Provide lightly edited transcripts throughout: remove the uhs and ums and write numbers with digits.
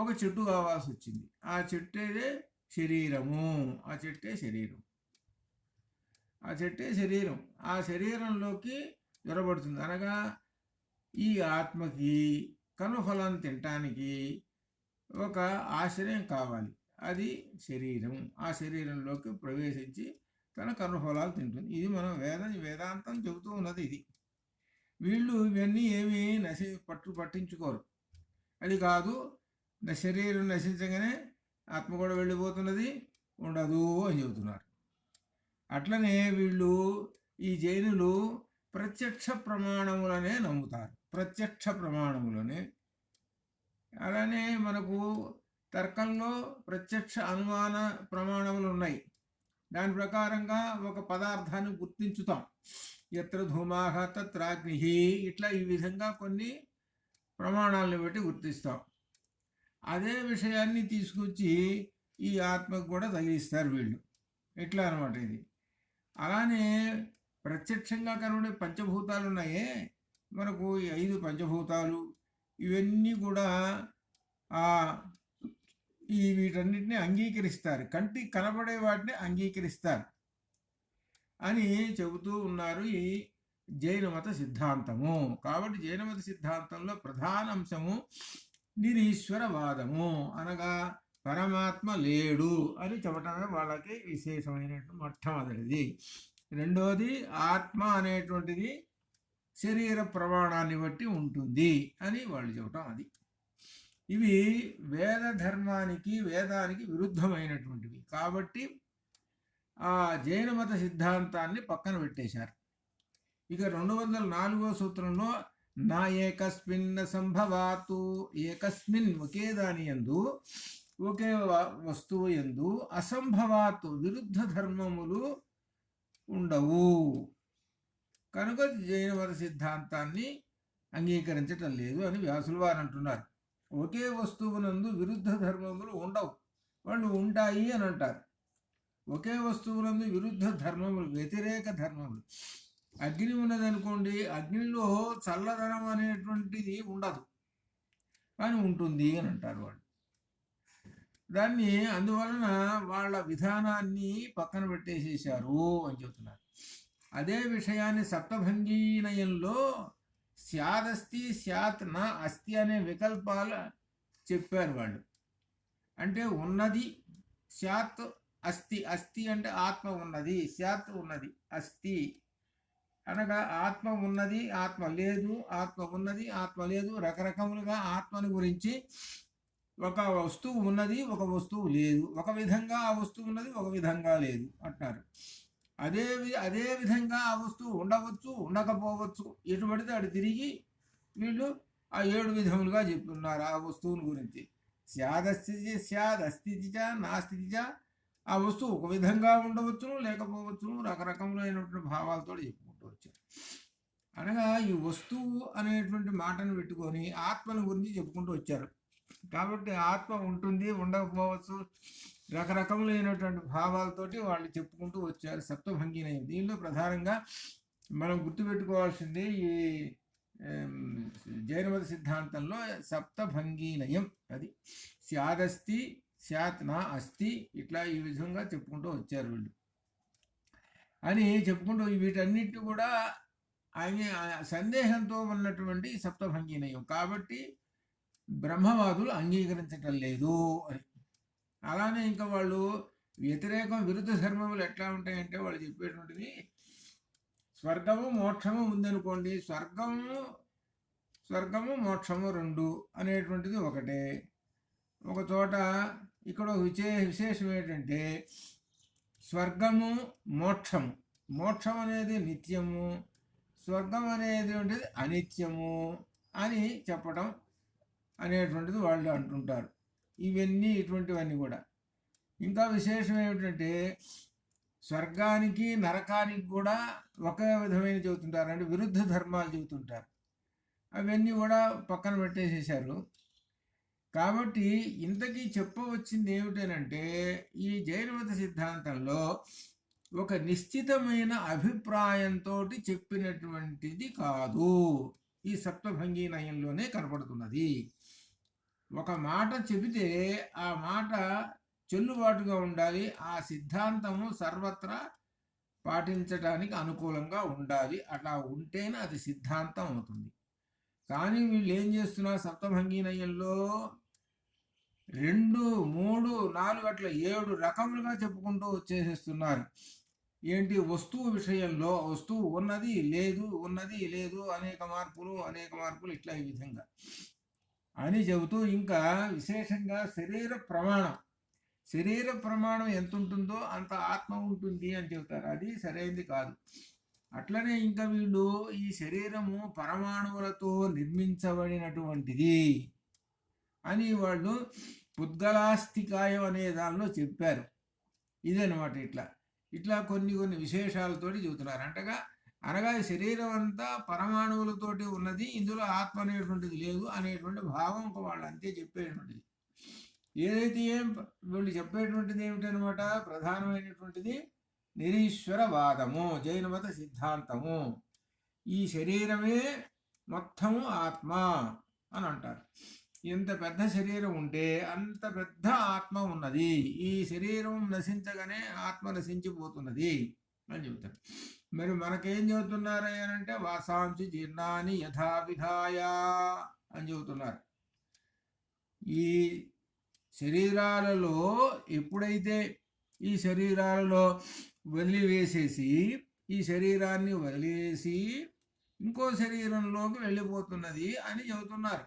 ఒక చెట్టు కావాల్సి వచ్చింది. ఆ చెట్టే శరీరము. ఆ చెట్టే శరీరం. ఆ చెట్టే శరీరం. ఆ శరీరంలోకి జొరబడుతుంది. అనగా ఈ ఆత్మకి కర్మఫలాన్ని తినటానికి ఒక ఆశ్రయం కావాలి. అది శరీరం. ఆ శరీరంలోకి ప్రవేశించి తన కర్మఫలాలు తింటుంది. ఇది మనం వేదాంతం చెబుతూ ఉన్నది ఇది. వీళ్ళు ఇవన్నీ ఏమీ పట్టించుకోరు. అది కాదు, శరీరం నశించగానే ఆత్మ కూడా వెళ్ళిపోతున్నది, ఉండదు అని చెబుతున్నారు. అట్లనే వీళ్ళు ఈ జైనులు ప్రత్యక్ష ప్రమాణములనే నమ్ముతారు. ప్రత్యక్ష ప్రమాణములనే. అలానే మనకు తర్కంలో ప్రత్యక్ష అనుమాన ప్రమాణములు ఉన్నాయి. దాని ప్రకారంగా ఒక పదార్థాన్ని గుర్తించుతాం. ఎత్ర ధూమాహ తత్రాగ్ని, ఇట్లా ఈ విధంగా కొన్ని ప్రమాణాలను బట్టి గుర్తిస్తాం. అదే విషయాన్ని తీసుకొచ్చి ఈ ఆత్మకు కూడా తగిలిస్తారు వీళ్ళు. ఎట్లా అనమాట ఇది. అలానే ప్రత్యక్షంగా కనబడే పంచభూతాలు ఉన్నాయే మనకు, ఈ 5 పంచభూతాలు, ఇవన్నీ కూడా ఈ వీటన్నిటిని అంగీకరిస్తారు. కంటికి కనబడే వాటిని అంగీకరిస్తారు అని చెబుతూ ఉన్నారు ఈ జైన మత సిద్ధాంతము. కాబట్టి జైన మత సిద్ధాంతంలో ప్రధాన అంశము నిరీశ్వరవాదము, అనగా పరమాత్మ లేడు అని చెప్పటమే వాళ్ళకి విశేషమైనటువంటి మొట్టమొదటిది. రెండోది, ఆత్మ అనేటువంటిది శరీర ప్రమాణాన్ని బట్టి ఉంటుంది అని వాళ్ళు చెప్పటం. అది ఇవి వేద ధర్మానికి వేదానికి విరుద్ధమైనటువంటివి. కాబట్టి ఆ జైన మత సిద్ధాంతాన్ని పక్కన పెట్టేశారు. ఇక 204వ సూత్రంలో నా ఏకస్మిన్ సంభవాతు, ఏకస్మిన్ ఒకే దాని యందు, ఒకే వస్తువు యందు అసంభవాతు విరుద్ధ ధర్మములు ఉండవు. కనుక జైన మత సిద్ధాంతాన్ని అంగీకరించటం లేదు అని వ్యాసుల వారు అంటున్నారు. ఒకే వస్తువునందు విరుద్ధ ధర్మములు ఉండవు, వాళ్ళు ఉంటాయి అని అంటారు. ఒకే వస్తువునందు విరుద్ధ ధర్మములు, వ్యతిరేక ధర్మములు. అగ్ని ఉన్నదనుకోండి, అగ్నిలో చల్లదనం అనేటువంటిది ఉండదు, కానీ ఉంటుంది అని అంటారు వాళ్ళు. దాన్ని అందువలన వాళ్ళ విధానాన్ని పక్కన పెట్టేసేసారు అని చెబుతున్నారు. అదే విషయాన్ని సప్తభంగీనయంలో స్యాదస్తి స్యాత్ నా అస్తి అనే వికల్పాలు చెప్పారు వాళ్ళు. అంటే ఉన్నది స్యాత్, అస్తి. అస్తి అంటే ఆత్మ ఉన్నది, స్యాత్ ఉన్నది, అస్తి అనగా ఆత్మ ఉన్నది, ఆత్మ లేదు, ఆత్మ ఉన్నది, ఆత్మ లేదు. రకరకములుగా ఆత్మని గురించి ఒక వస్తువు ఉన్నది, ఒక వస్తువు లేదు, ఒక విధంగా ఆ వస్తువు ఉన్నది, ఒక విధంగా లేదు అంటారు. అదే విధంగా ఆ వస్తువు ఉండవచ్చు, ఉండకపోవచ్చు. ఎటు పడితే అటు తిరిగి వీళ్ళు ఆ 7 విధములుగా చెప్తున్నారు ఆ వస్తువుని గురించి. స్యాదస్థితి, స్యాద్ అస్థితిచ, నాస్థితిచ. ఆ వస్తువు ఒక విధంగా ఉండవచ్చును, లేకపోవచ్చును. రకరకములైనటువంటి భావాలతో చెప్పుకుంటూ వచ్చారు. అనగా ఈ వస్తువు అనేటువంటి మాటను పెట్టుకొని ఆత్మను గురించి చెప్పుకుంటూ వచ్చారు. కాబట్టి ఆత్మ ఉంటుంది, ఉండకపోవచ్చు, రకరకములైనటువంటి భావాలతోటి వాళ్ళు చెప్పుకుంటూ వచ్చారు సప్తభంగినయం. దీనిలో ప్రధానంగా మనం గుర్తుపెట్టుకోవాల్సింది ఈ జైనమత సిద్ధాంతంలో సప్తభంగీనయం. అది స్యాదస్తి, స్యాత్ నా అస్తి, ఇట్లా ఈ విధంగా చెప్పుకుంటూ వచ్చారు వీళ్ళు అని చెప్పుకుంటూ, వీటన్నిటి కూడా సందేహంతో ఉన్నటువంటి సప్తభంగీనయం. కాబట్టి బ్రహ్మవాదులు అంగీకరించటం లేదు అని. అలానే ఇంకా వాళ్ళు వ్యతిరేకం, విరుద్ధ ధర్మములు ఎట్లా ఉంటాయంటే వాళ్ళు చెప్పేటువంటిది, స్వర్గము మోక్షము ఉందనుకోండి, స్వర్గము మోక్షము 2 అనేటువంటిది ఒకటే. ఒక చోట ఇక్కడ విశేషం ఏంటంటే స్వర్గము మోక్షము, మోక్షం అనేది నిత్యము, స్వర్గం అనేది అనిత్యము అని చెప్పడం అనేటువంటిది వాళ్ళు అంటుంటారు. ఇవన్నీ ఇటువంటివన్నీ కూడా. ఇంకా విశేషం ఏమిటంటే స్వర్గానికి నరకానికి కూడా ఒకే విధమైన చెబుతుంటారు, అంటే విరుద్ధ ధర్మాలు చెబుతుంటారు. అవన్నీ కూడా పక్కన పెట్టేసేసారు. కాబట్టి ఇంతకీ చెప్పవచ్చింది ఏమిటనంటే ఈ జైనమత సిద్ధాంతంలో ఒక నిశ్చితమైన అభిప్రాయంతో చెప్పినటువంటిది కాదు, ఈ సప్తభంగీనయంలోనే కనపడుతున్నది. ఒక మాట చెబితే ఆ మాట చెల్లుబాటుగా ఉండాలి, ఆ సిద్ధాంతము సర్వత్రా పాటించడానికి అనుకూలంగా ఉండాలి. అట్లా ఉంటేనే అది సిద్ధాంతం అవుతుంది. కానీ వీళ్ళు ఏం చేస్తున్నారు, సప్తభంగి నయంలో 2, 3, 4 అట్లా 7 రకములుగా చెప్పుకుంటూ వచ్చేసేస్తున్నారు. ఏంటి, వస్తువు విషయంలో వస్తువు ఉన్నది లేదు, ఉన్నది లేదు, అనేక మార్పులు ఇట్లా ఈ విధంగా అని చెబుతూ, ఇంకా విశేషంగా శరీర ప్రమాణం ఎంత ఉంటుందో అంత ఆత్మ ఉంటుంది అని చెబుతారు. అది సరైనది కాదు. అట్లనే ఇంకా వీళ్ళు ఈ శరీరము పరమాణువులతో నిర్మించబడినటువంటిది అని వాళ్ళు పుద్గలాస్తికాయం అనే దానిలో చెప్పారు. ఇదనమాట. ఇట్లా కొన్ని విశేషాలతోటి చెబుతున్నారు. అనగా శరీరం అంతా పరమాణువులతోటి ఉన్నది, ఇందులో ఆత్మ అనేటువంటిది లేదు అనేటువంటి భావం వాళ్ళు అంతే చెప్పేటువంటిది. ఏదైతే వీళ్ళు చెప్పేటువంటిది ఏమిటనమాట, ప్రధానమైనటువంటిది నిరీశ్వరవాదము, జైన మత సిద్ధాంతము. ఈ శరీరమే మొత్తము ఆత్మ అని అంటారు. ఎంత పెద్ద శరీరం ఉంటే అంత పెద్ద ఆత్మ ఉన్నది, ఈ శరీరం నశించగానే ఆత్మ నశించిపోతున్నది అని చెబుతారు. మరి మనకేం చెబుతున్నారు అంటే, వాసాంసి జీర్ణాని యథావిధాయ అని చెబుతున్నారు. ఈ శరీరాలలో ఎప్పుడైతే ఈ శరీరాలలో ఈ శరీరాన్ని వదిలేసి ఇంకో శరీరంలోకి వెళ్ళిపోతున్నది అని చెబుతున్నారు.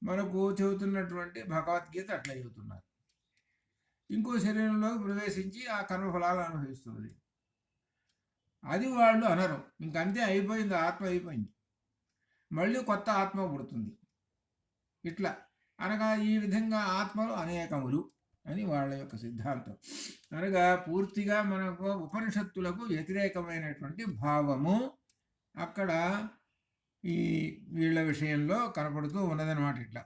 మనకు చెబుతున్నటువంటి భగవద్గీత అట్లా చెబుతున్నారు. ఇంకో శరీరంలోకి ప్రవేశించి ఆ కర్మఫలాలు అనుభవిస్తున్నది. అది వాళ్ళు అనరు. ఇంకంతే, అయిపోయింది, ఆత్మ అయిపోయింది, మళ్ళీ కొత్త ఆత్మ పుడుతుంది. ఇట్లా అనగా ఈ విధంగా ఆత్మలు అనేకములు అని వాళ్ళ యొక్క సిద్ధాంతం. అనగా పూర్తిగా మనకు ఉపనిషత్తులకు వ్యతిరేకమైనటువంటి భావము అక్కడ ఈ వీళ్ళ విషయంలో కనపడుతూ ఉన్నదనమాట. ఇట్లా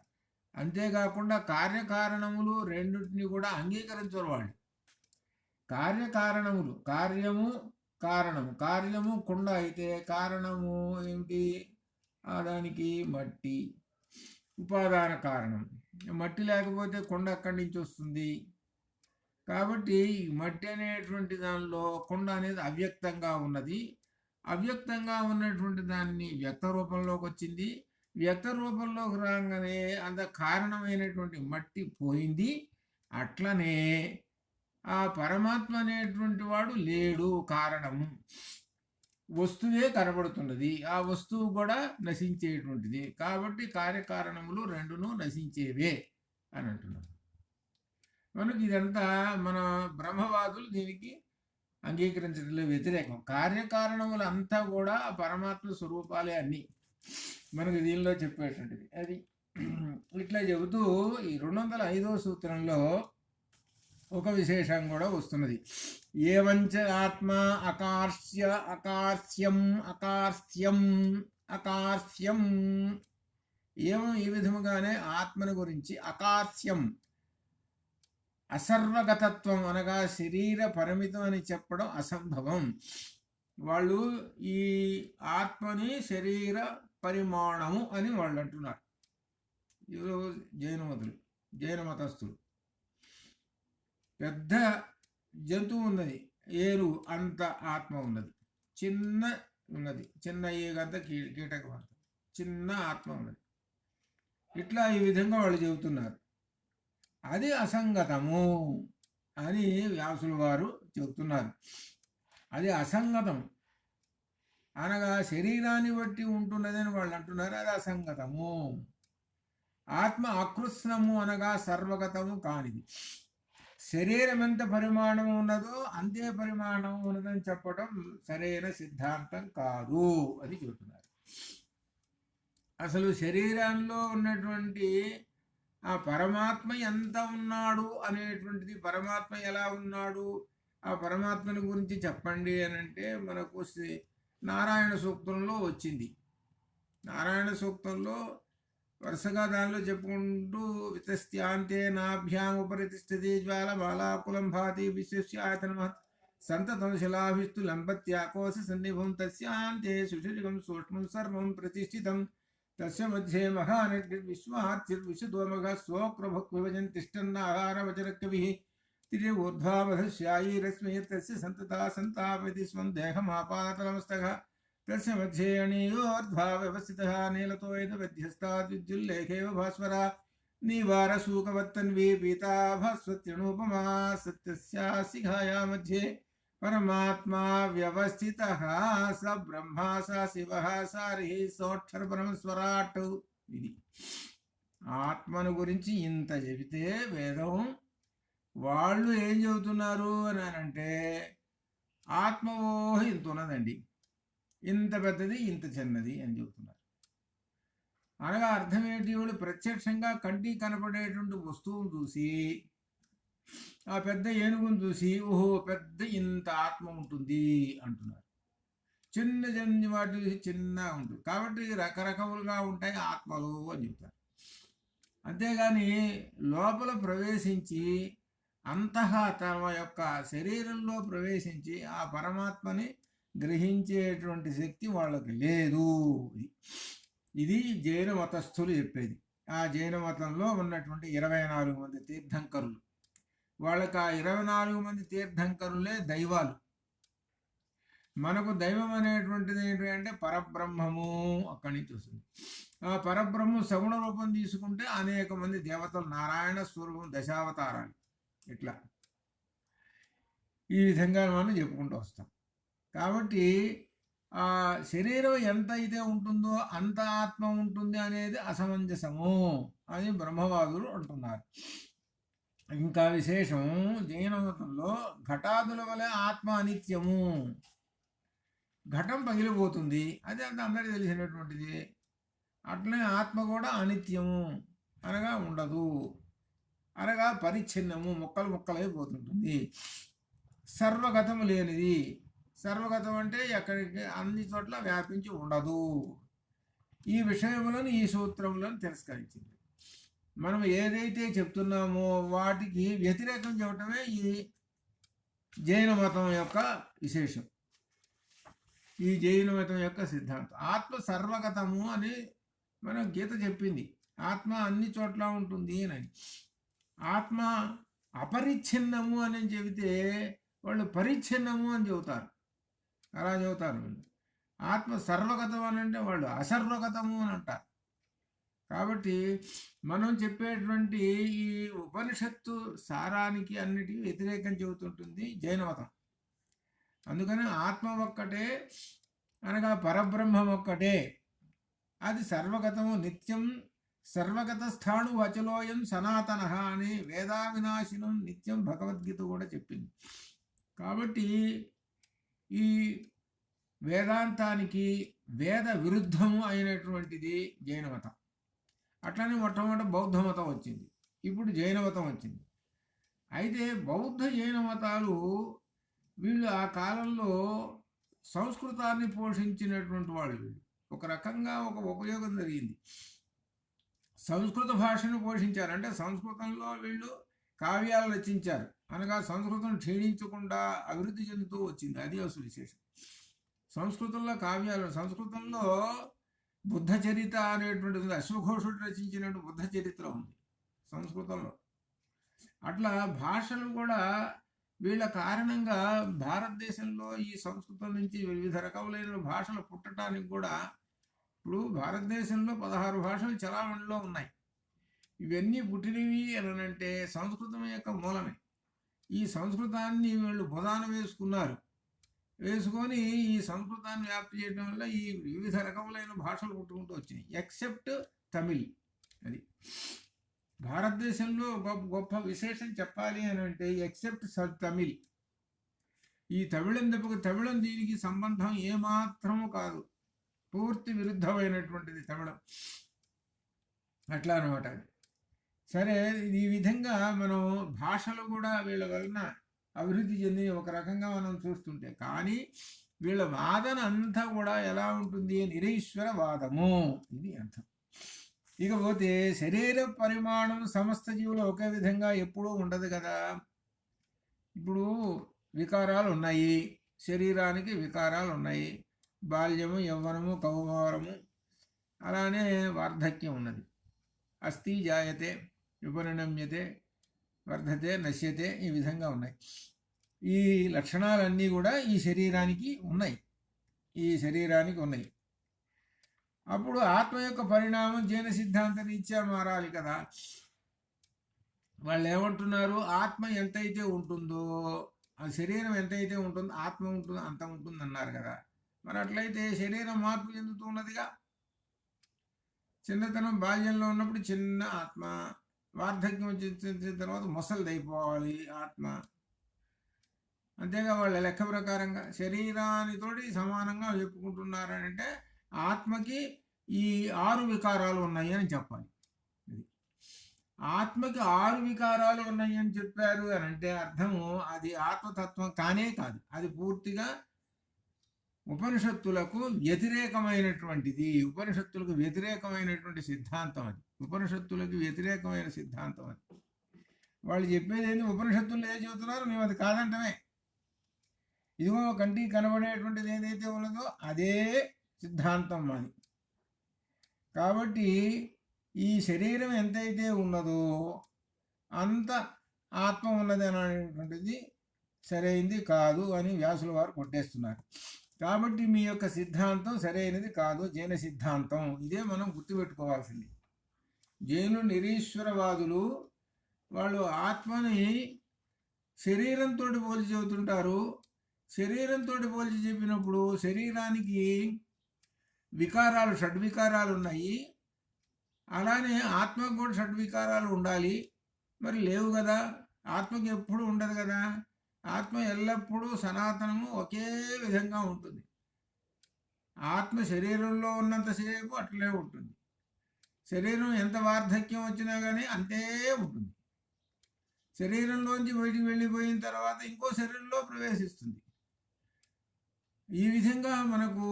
అంతేకాకుండా కార్యకారణములు రెండింటిని కూడా అంగీకరించరు వాళ్ళు. కార్యకారణములు, కార్యము కుండ అయితే కారణము ఏమిటి, దానికి మట్టి ఉపాదాన కారణం. మట్టి లేకపోతే కుండ ఎక్కడి నుంచి వస్తుంది? కాబట్టి మట్టి అనేటువంటి దానిలో కుండ అనేది అవ్యక్తంగా ఉన్నది. అవ్యక్తంగా ఉన్నటువంటి దాన్ని వ్యక్త రూపంలోకి వచ్చింది. వ్యక్త రూపంలోకి రాగానే అంత కారణమైనటువంటి మట్టి పోయింది. అట్లనే ఆ పరమాత్మ అనేటువంటి వాడు లేడు, కారణము. వస్తువే కనబడుతున్నది, ఆ వస్తువు కూడా నశించేటువంటిది. కాబట్టి కార్యకారణములు రెండును నశించేవే అని అంటున్నారు. మనకి ఇదంతా మన బ్రహ్మవాదులు దీనికి అంగీకరించడంలో వ్యతిరేకం. కార్యకారణములు అంతా కూడా పరమాత్మ స్వరూపాలే అన్నీ మనకి దీనిలో చెప్పేటువంటిది. అది ఇట్లా చెబుతూ ఈ 205వ సూత్రంలో ఒక విశేషం కూడా వస్తున్నది. ఏవంచ ఆత్మ అకార్స్యం ఏమో ఈ విధముగానే ఆత్మను గురించి అకార్స్యం, అసర్వగతత్వం అనగా శరీర పరిమితం అని చెప్పడం అసంభవం. వాళ్ళు ఈ ఆత్మని శరీర పరిమాణము అని వాళ్ళు అంటున్నారు. జైన మతస్థులు. పెద్ద జంతువు ఉన్నది, ఏరు అంత ఆత్మ ఉన్నది, చిన్న ఏగంత కీటకం అంత చిన్న ఆత్మ ఉన్నది. ఇట్లా ఈ విధంగా వాళ్ళు చెబుతున్నారు. అది అసంగతము అని వ్యాసుల వారు చెబుతున్నారు. అది అసంగతం అనగా శరీరాన్ని బట్టి ఉంటున్నదని వాళ్ళు అంటున్నారు. అది అసంగతము. ఆత్మ అకృత్స్నము అనగా సర్వగతము కానిది. శరీరం ఎంత పరిమాణం ఉన్నదో అంతే పరిమాణం ఉన్నదని చెప్పడం సరైన సిద్ధాంతం కాదు అని చెబుతున్నారు. అసలు శరీరంలో ఉన్నటువంటి ఆ పరమాత్మ ఎంత ఉన్నాడు అనేటువంటిది, పరమాత్మ ఎలా ఉన్నాడు, ఆ పరమాత్మని గురించి చెప్పండి అని అంటే మనకు నారాయణ సూక్తంలో వచ్చింది. నారాయణ సూక్తంలో వరుసగా దానిలో చెప్పుకుంటూ వితస్త్యాంతే నాభ్యాముపరి తిష్టతి జ్వాలమాలాకులం భాతి విశ్వస్యాయతన సంతతం శిలాభిస్తు లంపత్యాకోశ సన్నిభం తస్యాంతే సుషుజం సూక్ష్మం సర్వం ప్రతిష్ఠితం తస్య మధ్యే మహానగ్విశ్వార్చిర్విశుధోమఘ శ్లోక్రభక్ విభజన్ తిష్టన్నాహారవచరకవిః తిరే ఊర్ధ్వామధశ్యాయీరస్మై తస్య సంతతా సంతాపయతి స్వం దేహమాపాతలమస్తః తస్య మధ్యే అణీయోర్ధ్వా వ్యవస్థితః నీలతో యద్వ్యధ్యస్తాద్ విద్యుల్లేఖేవ భాస్వర నీవారశూకవత్తన్వీ పీతాభస్వత్యనూపమా సత్యస్యాసిఘాయా మధ్యే పరమాత్మా వ్యవస్థితః స బ్రహ్మా స శివః సారి సోక్షర పరమస్వరాట్. ఇది ఆత్మను గురించి ఇంత చెబితే వేదం వాళ్ళు ఏం చెబుతున్నారు అని అంటే ఆత్మవో ఇంత ఉన్నదండి, ఇంత పెద్దది ఇంత చిన్నది అని చెబుతున్నారు. అనగా అర్థం ఏంటి? వాళ్ళు ప్రత్యక్షంగా కంటికి కనపడేటువంటి వస్తువును చూసి, ఆ పెద్ద ఏనుగును చూసి ఓహో పెద్ద ఇంత ఆత్మ ఉంటుంది అంటున్నారు. చిన్న చిన్న వాటి చూసి చిన్నగా ఉంటుంది కాబట్టి రకరకాలుగా ఉంటాయి ఆత్మలు అని చెప్తారు. అంతేగాని లోపల ప్రవేశించి అంతః తమ యొక్క శరీరంలో ప్రవేశించి ఆ పరమాత్మని గ్రహించేటువంటి శక్తి వాళ్ళకి లేదు. ఇది జైన మతస్థులు చెప్పేది. ఆ జైన మతంలో ఉన్నటువంటి 24 మంది తీర్థంకరులు, వాళ్ళకి ఆ 24 మంది తీర్థంకరులే దైవాలు. మనకు దైవం అనేటువంటిది ఏంటి అంటే పరబ్రహ్మము, అక్కడి నుంచి వస్తుంది. ఆ పరబ్రహ్మం సగుణ రూపం తీసుకుంటే అనేక మంది దేవతలు, నారాయణ స్వరూపం, దశావతారాలు, ఇట్లా ఈ విధంగా మనం చెప్పుకుంటూ వస్తాం. కాబట్టి ఆ శరీరం ఎంత అయితే ఉంటుందో అంత ఆత్మ ఉంటుంది అనేది అసమంజసము అని బ్రహ్మవాదులు అంటున్నారు. ఇంకా విశేషం, జైన మతంలో ఘటాదుల వలె ఆత్మ అనిత్యము. ఘటం పగిలిపోతుంది, అది అంత అందరికీ తెలిసినటువంటిది. అట్లనే ఆత్మ కూడా అనిత్యము, అనగా ఉండదు, అనగా పరిచ్ఛిన్నము, ముక్కలు ముక్కలైపోతుంటుంది. సర్వగతము లేనిది. సర్వగతం అంటే ఎక్కడికి అన్ని చోట్ల వ్యాపించి ఉండదు. ఈ విషయములను ఈ సూత్రములను తిరస్కరించింది. మనం ఏదైతే చెప్తున్నామో వాటికి వ్యతిరేకం చెప్పటమే ఈ జైన మతం యొక్క విశేషం, ఈ జైన మతం యొక్క సిద్ధాంతం. ఆత్మ సర్వగతము అని మనం గీత చెప్పింది, ఆత్మ అన్ని చోట్ల ఉంటుంది అని. ఆత్మ అపరిచ్ఛిన్నము అని చెబితే వాళ్ళు పరిచ్ఛిన్నము అని చెబుతారు, అలా చెబుతారు. ఆత్మ సర్వగతం అని అంటే వాళ్ళు అసర్వగతము అని అంటారు. కాబట్టి మనం చెప్పేటువంటి ఈ ఉపనిషత్తు సారానికి అన్నిటికీ వ్యతిరేకం చెబుతుంటుంది జైన మతం. అందుకని ఆత్మ ఒక్కటే, అనగా పరబ్రహ్మం ఒక్కటే, అది సర్వగతము, నిత్యం సర్వగత స్థాణు వచలోయం సనాతన అని వేదావినాశినం నిత్యం భగవద్గీత కూడా చెప్పింది. కాబట్టి ఈ వేదాంతానికి వేద విరుద్ధము అయినటువంటిది జైన మతం. అట్లనే మొట్టమొదటి బౌద్ధ మతం వచ్చింది, ఇప్పుడు జైన మతం వచ్చింది. అయితే బౌద్ధ జైన మతాలు వీళ్ళు ఆ కాలంలో సంస్కృతాన్ని పోషించినటువంటి వాళ్ళు. వీళ్ళు ఒక రకంగా ఒక ఉపయోగం జరిగింది, సంస్కృత భాషను పోషించారు. అంటే సంస్కృతంలో వీళ్ళు కావ్యాలు రచించారు, అనగా సంస్కృతం క్షీణించకుండా అభివృద్ధి చెందుతూ వచ్చింది. అది అసలు విశేషం. సంస్కృతంలో కావ్యాలు, సంస్కృతంలో బుద్ధ చరిత్ర అనేటువంటిది ఉంది, అశ్వఘోషుడు రచించినటువంటి బుద్ధ చరిత్ర ఉంది సంస్కృతంలో. అట్లా భాషలు కూడా వీళ్ళ కారణంగా భారతదేశంలో ఈ సంస్కృతం నుంచి వివిధ రకములైన భాషలు పుట్టడానికి కూడా, ఇప్పుడు భారతదేశంలో 16 భాషలు చలామణిలో ఉన్నాయి. ఇవన్నీ పుట్టినవి అని అంటే సంస్కృతం యొక్క మూలమే. ఈ సంస్కృతాన్ని వీళ్ళు బుధాన వేసుకున్నారు, వేసుకొని ఈ సంస్కృతాన్ని వ్యాప్తి చేయడం వల్ల ఈ వివిధ రకములైన భాషలు పుట్టుకుంటూ వచ్చినాయి, ఎక్సెప్ట్ తమిళ్. అది భారతదేశంలో గొప్ప విశేషం చెప్పాలి అని అంటే ఎక్సెప్ట్ తమిళ్. ఈ తమిళం తప్పక తమిళం దీనికి సంబంధం ఏమాత్రము కాదు, పూర్తి విరుద్ధమైనటువంటిది తమిళం. అట్లా అనమాట. సరే, ఈ విధంగా మనం భాషలు కూడా వీళ్ళ వలన అభివృద్ధి చెంది ఒక రకంగా మనం చూస్తుంటే, కానీ వీళ్ళ వాదన అంతా కూడా ఎలా ఉంటుంది? నిరీశ్వర వాదము, ఇది అర్థం. ఇకపోతే శరీర పరిమాణం సమస్త జీవులు ఒకే విధంగా ఎప్పుడూ ఉండదు కదా. ఇప్పుడు వికారాలు ఉన్నాయి, శరీరానికి వికారాలు ఉన్నాయి. బాల్యము, యవ్వనము, కౌమారము, అలానే వార్ధక్యం ఉన్నది. అస్థి జాయతే, విపరిణమ్యతే, వర్ధతే, నశ్యతే, ఈ విధంగా ఉన్నాయి. ఈ లక్షణాలన్నీ కూడా ఈ శరీరానికి ఉన్నాయి. అప్పుడు ఆత్మ యొక్క పరిణామం జైన సిద్ధాంత రీత్యా మారాలి కదా. వాళ్ళు ఏమంటున్నారు, ఆత్మ ఎంతైతే ఉంటుందో, ఆ శరీరం ఎంతైతే ఉంటుందో ఆత్మ ఉంటుందో అంత ఉంటుంది అన్నారు కదా. మరి అట్లయితే శరీరం మార్పు చెందుతున్నదిగా. చిన్నతనం బాల్యంలో ఉన్నప్పుడు చిన్న ఆత్మ, వార్ధక్యం వచ్చిన తర్వాత ముసలిదైపోవాలి ఆత్మ. అంతేగా వాళ్ళ లెక్క ప్రకారంగా శరీరానితోటి సమానంగా చెప్పుకుంటున్నారంటే ఆత్మకి ఈ 6 వికారాలు ఉన్నాయి అని చెప్పాలి. ఆత్మకి 6 వికారాలు ఉన్నాయి అని చెప్పారు అని అంటే అర్థము అది ఆత్మతత్వం కానే కాదు. అది పూర్తిగా ఉపనిషత్తులకు వ్యతిరేకమైనటువంటిది. ఉపనిషత్తులకు వ్యతిరేకమైనటువంటి సిద్ధాంతం అది. ఉపనిషత్తులకు వ్యతిరేకమైన సిద్ధాంతం అది. వాళ్ళు చెప్పేది ఏంటి, ఉపనిషత్తులు ఏది చెబుతున్నారు మేము అది కాదంటమే. ఇదిగో కంటికి కనబడేటువంటిది ఏదైతే ఉన్నదో అదే సిద్ధాంతం అని. కాబట్టి ఈ శరీరం ఎంతైతే ఉన్నదో అంత ఆత్మ ఉన్నది అనేటువంటిది సరైనది కాదు అని వ్యాసుల వారు కొట్టేస్తున్నారు. కాబట్టి మీ యొక్క సిద్ధాంతం సరైనది కాదు, జైన సిద్ధాంతం. ఇదే మనం గుర్తుపెట్టుకోవాల్సింది. జైనులు నిరీశ్వరవాదులు వాళ్ళు ఆత్మని శరీరంతో పోల్చి చెబుతుంటారు. శరీరంతో పోల్చి చెప్పినప్పుడు శరీరానికి వికారాలు, షడ్వికారాలు ఉన్నాయి. అలానే ఆత్మకు కూడా షడ్వికారాలు ఉండాలి. మరి లేవు కదా, ఆత్మకి ఎప్పుడు ఉండదు కదా. ఆత్మ ఎల్లప్పుడూ సనాతనము ఒకే విధంగా ఉంటుంది. ఆత్మ శరీరంలో ఉన్నంతసేపు అట్లే ఉంటుంది. శరీరం ఎంత వార్ధక్యం వచ్చినా కానీ అంతే ఉంటుంది. శరీరంలోంచి బయటికి వెళ్ళిపోయిన తర్వాత ఇంకో శరీరంలో ప్రవేశిస్తుంది. ఈ విధంగా మనకు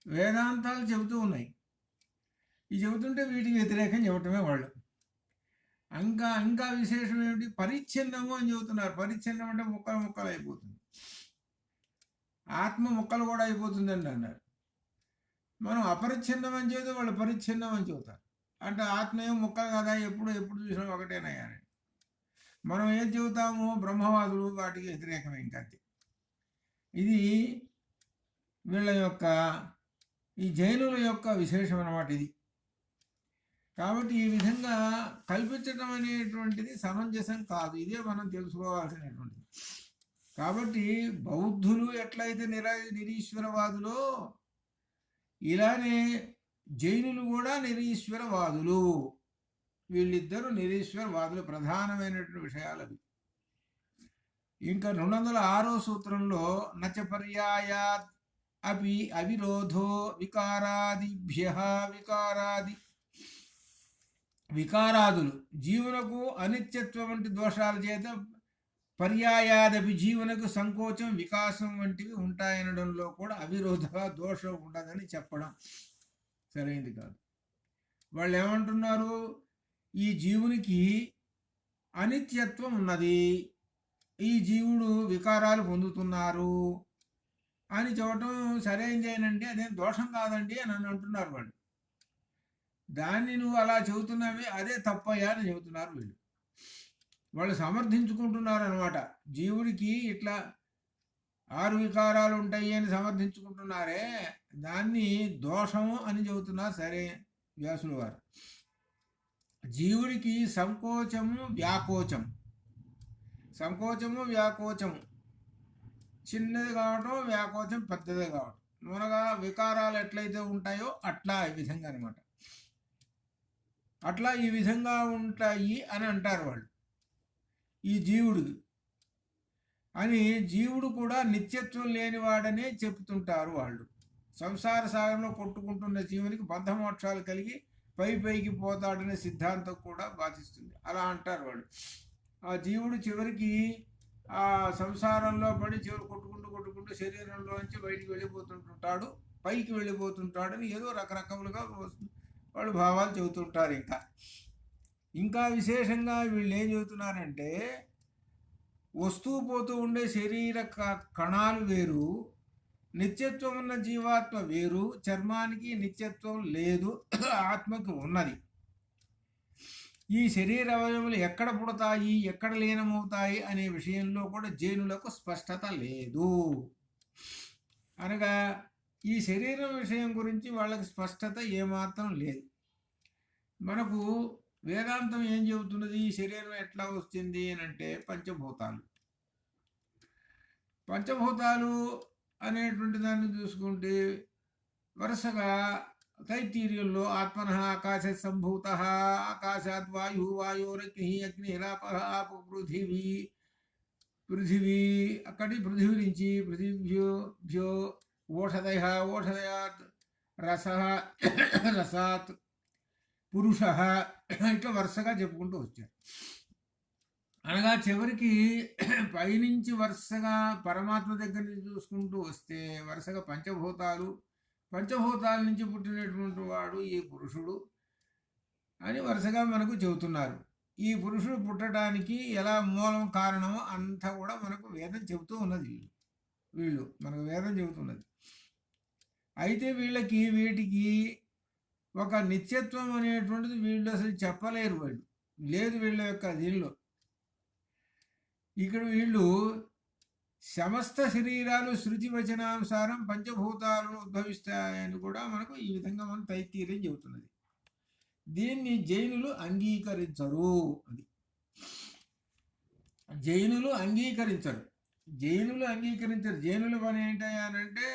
వేదాంతాలు చెబుతూ ఉన్నాయి. ఈ చెబుతుంటే వీటికి వ్యతిరేకం చెప్పటమే వాళ్ళు. ఇంకా విశేషం ఏమిటి, పరిచ్ఛిన్నము అని చెబుతున్నారు. పరిచ్ఛిన్నం అంటే ముక్కలు అయిపోతుంది. ఆత్మ ముక్కలు కూడా అయిపోతుందండి అన్నారు. మనం అపరిచ్ఛిన్నం అని చెబితే వాళ్ళు పరిచ్ఛిన్నం అని చెబుతారు. అంటే ఆత్మ ఏం ముక్కలు కదా, ఎప్పుడు చూసినా ఒకటేనయ్యా అని. మనం ఏం చెబుతాము, బ్రహ్మవాదులు వాటికి వ్యతిరేకమే. ఇంకంతే. ఇది వీళ్ళ యొక్క, ఈ జైనుల యొక్క విశేషం అన్నమాట ఇది. కాబట్టి ఈ విధంగా కల్పించడం అనేటువంటిది సమంజసం కాదు. ఇదే మనం తెలుసుకోవాల్సినటువంటిది. కాబట్టి బౌద్ధులు ఎట్లయితే నిరీశ్వరవాదులో, ఇలానే జైనులు కూడా నిరీశ్వరవాదులు. వీళ్ళిద్దరూ నిరీశ్వరవాదులు. ప్రధానమైనటువంటి విషయాలు అవి. ఇంకా 206వ సూత్రంలో నచ పర్యాయాత్ అపి అవిరోధో వికారాదిభ్యః వికారాదులు జీవునకు అనిత్యత్వం వంటి దోషాల చేత పర్యాయాదపి జీవునకు సంకోచం, వికాసం వంటివి ఉంటాయనడంలో కూడా అవిరోధ దోషం ఉండదని చెప్పడం సరైనది కాదు. వాళ్ళు ఏమంటున్నారు, ఈ జీవునికి అనిత్యత్వం ఉన్నది, ఈ జీవుడు వికారాలు పొందుతున్నారు అని చెప్పటం సరైనదేనంటే అదేం దోషం కాదండి అని అంటున్నారు వాళ్ళు. దాన్ని నువ్వు అలా చెబుతున్నావే అదే తప్పయ్యా అని చెబుతున్నారు వీళ్ళు. వాళ్ళు సమర్థించుకుంటున్నారు అనమాట. జీవుడికి ఇట్లా 6 వికారాలు ఉంటాయి అని సమర్థించుకుంటున్నారే, దాన్ని దోషము అని చెబుతున్నారు. సరే వ్యాసుల వారు. జీవుడికి సంకోచము వ్యాకోచము చిన్నది కావటం, వ్యాకోచం పెద్దది కావటం. మునగా వికారాలు ఎట్లయితే ఉంటాయో అట్లా ఈ విధంగా అనమాట. అట్లా ఈ విధంగా ఉంటాయి అని అంటారు వాళ్ళు. ఈ జీవుడికి అని, జీవుడు కూడా నిత్యత్వం లేనివాడనే చెప్తుంటారు వాళ్ళు. సంసార సాగరంలో కొట్టుకుంటున్న జీవునికి బంధమోక్షాలు కలిగి పైకి పోతాడనే సిద్ధాంతం కూడా బాధిస్తుంది. అలా అంటారు వాళ్ళు. ఆ జీవుడు చివరికి ఆ సంసారంలో పడి చివరి కొట్టుకుంటూ శరీరంలోంచి బయటికి వెళ్ళిపోతుంటాడు, పైకి వెళ్ళిపోతుంటాడని ఏదో రకరకాలుగా వాళ్ళు భావాలు చెబుతుంటారు. ఇంకా విశేషంగా వీళ్ళు ఏం చెబుతున్నారంటే, వస్తూ పోతూ ఉండే శరీర కణాలు వేరు, నిత్యత్వం ఉన్న జీవాత్మ వేరు, చర్మానికి నిత్యత్వం లేదు, ఆత్మకి ఉన్నది. ఈ శరీర అవయములు ఎక్కడ పుడతాయి, ఎక్కడ లీనమవుతాయి అనే విషయంలో కూడా జైనులకు స్పష్టత లేదు. అనగా ఈ శరీరం విషయం గురించి వాళ్ళకి స్పష్టత ఏమాత్రం లేదు. మనకు వేదాంతం ఏం చెబుతున్నది, ఈ శరీరం ఎట్లా వస్తుంది అని అంటే పంచభూతాలు అనేటువంటి దాన్ని చూసుకుంటే వరుసగా తైత్తీర్యంలో ఆత్మన ఆకాశ సంభూత, ఆకాశాత్ వాయు, వాయోరగ్ని, అగ్నిరాప, ఆపు, పృథివీ అక్కడి పృథివీ నుంచి పృథివ్యో ఓషధయాత్ రసాత్ పురుష, ఇట్లా వరుసగా చెప్పుకుంటూ వచ్చారు. అనగా చివరికి పైనుంచి వరుసగా పరమాత్మ దగ్గర నుంచి చూసుకుంటూ వస్తే వరుసగా పంచభూతాల నుంచి పుట్టినటువంటి వాడు ఈ పురుషుడు అని వరుసగా మనకు చెబుతున్నారు. ఈ పురుషుడు పుట్టడానికి ఎలా మూలం కారణమో అంతా కూడా మనకు వేదం చెబుతూ ఉన్నది. వీళ్ళు మనకు వేదం చెబుతున్నది. అయితే వీటికి ఒక నిత్యత్వం అనేటువంటిది వీళ్ళు అసలు చెప్పలేరు. లేదు వీళ్ళ యొక్క దీనిలో. ఇక్కడ వీళ్ళు సమస్త శరీరాలు శృతి వచనానుసారం పంచభూతాలను ఉద్భవిస్తాయని కూడా మనకు ఈ విధంగా మనం తైత్తీర్యం చెబుతున్నది. దీన్ని జైనులు అంగీకరించరు. అది జైనులు అంగీకరించరు. జైనుల పని ఏంటంటే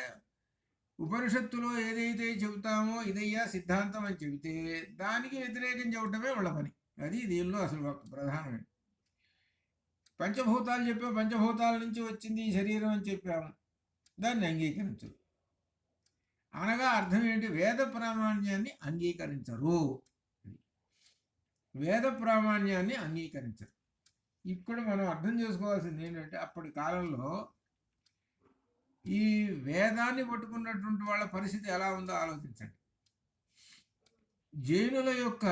ఉపనిషత్తులో ఏదైతే చెబుతామో ఇదయ్యా సిద్ధాంతం అని చెబితే దానికి వ్యతిరేకం చెప్పటమే వాళ్ళ పని. అది దీనిలో అసలు ప్రధానమైన పంచభూతాలు చెప్పాము, పంచభూతాల నుంచి వచ్చింది ఈ శరీరం అని చెప్పాము, దాన్ని అంగీకరించరు. అనగా అర్థం ఏంటి, వేద ప్రామాణ్యాన్ని అంగీకరించరు. ఇక్కడ మనం అర్థం చేసుకోవాల్సింది ఏంటంటే అప్పటి కాలంలో ఈ వేదాన్ని పట్టుకున్నటువంటి వాళ్ళ పరిస్థితి ఎలా ఉందో ఆలోచించండి. జైనుల యొక్క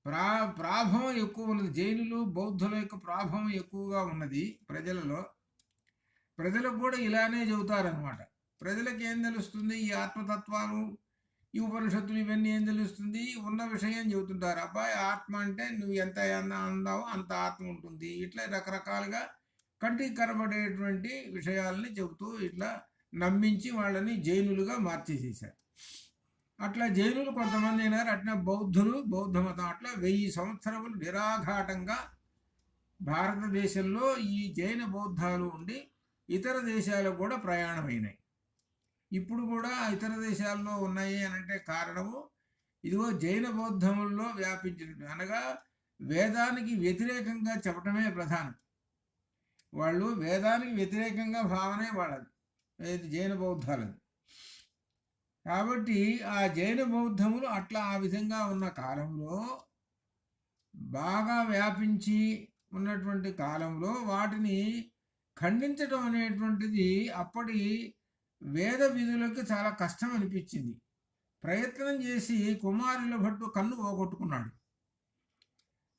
ప్రాభవం ఎక్కువ ఉన్నది. జైనులు బౌద్ధుల యొక్క ప్రాభవం ఎక్కువగా ఉన్నది ప్రజలకు కూడా ఇలానే చెబుతారనమాట. ప్రజలకు ఏం తెలుస్తుంది, ఈ ఆత్మతత్వాలు, ఈ ఉపనిషత్తులు ఇవన్నీ ఏం తెలుస్తుంది, ఉన్న విషయం చెబుతుంటారు. అబ్బాయి ఆత్మ అంటే నువ్వు ఎంత అందావో అంత ఆత్మ ఉంటుంది. ఇట్లా రకరకాలుగా కంటికి కనబడేటువంటి విషయాలని చెబుతూ ఇట్లా నమ్మించి వాళ్ళని జైనులుగా మార్చేసేశారు. అట్లా జైనులు కొంతమంది అయినారు. అట్లా బౌద్ధ మతం అట్లా 1000 సంవత్సరములు నిరాఘాటంగా భారతదేశంలో ఈ జైన బౌద్ధాలు ఉండి ఇతర దేశాలకు కూడా ప్రయాణమైనాయి. ఇప్పుడు కూడా ఇతర దేశాల్లో ఉన్నాయి అని అంటే కారణము ఇదిగో జైన బౌద్ధముల్లో వ్యాపించినట్టు. అనగా వేదానికి వ్యతిరేకంగా చెప్పటమే ప్రధానం. వాళ్ళు వేదానికి వ్యతిరేకంగా భావనే వాళ్ళది జైన బౌద్ధాలది. కాబట్టి ఆ జైన బౌద్ధములు అట్లా ఆ విధంగా ఉన్న కాలంలో బాగా వ్యాపించి ఉన్నటువంటి కాలంలో వాటిని ఖండించడం అనేటువంటిది అప్పటి వేద విధులకు చాలా కష్టం అనిపించింది. ప్రయత్నం చేసి కుమారుల భట్టు కన్ను పోగొట్టుకున్నాడు.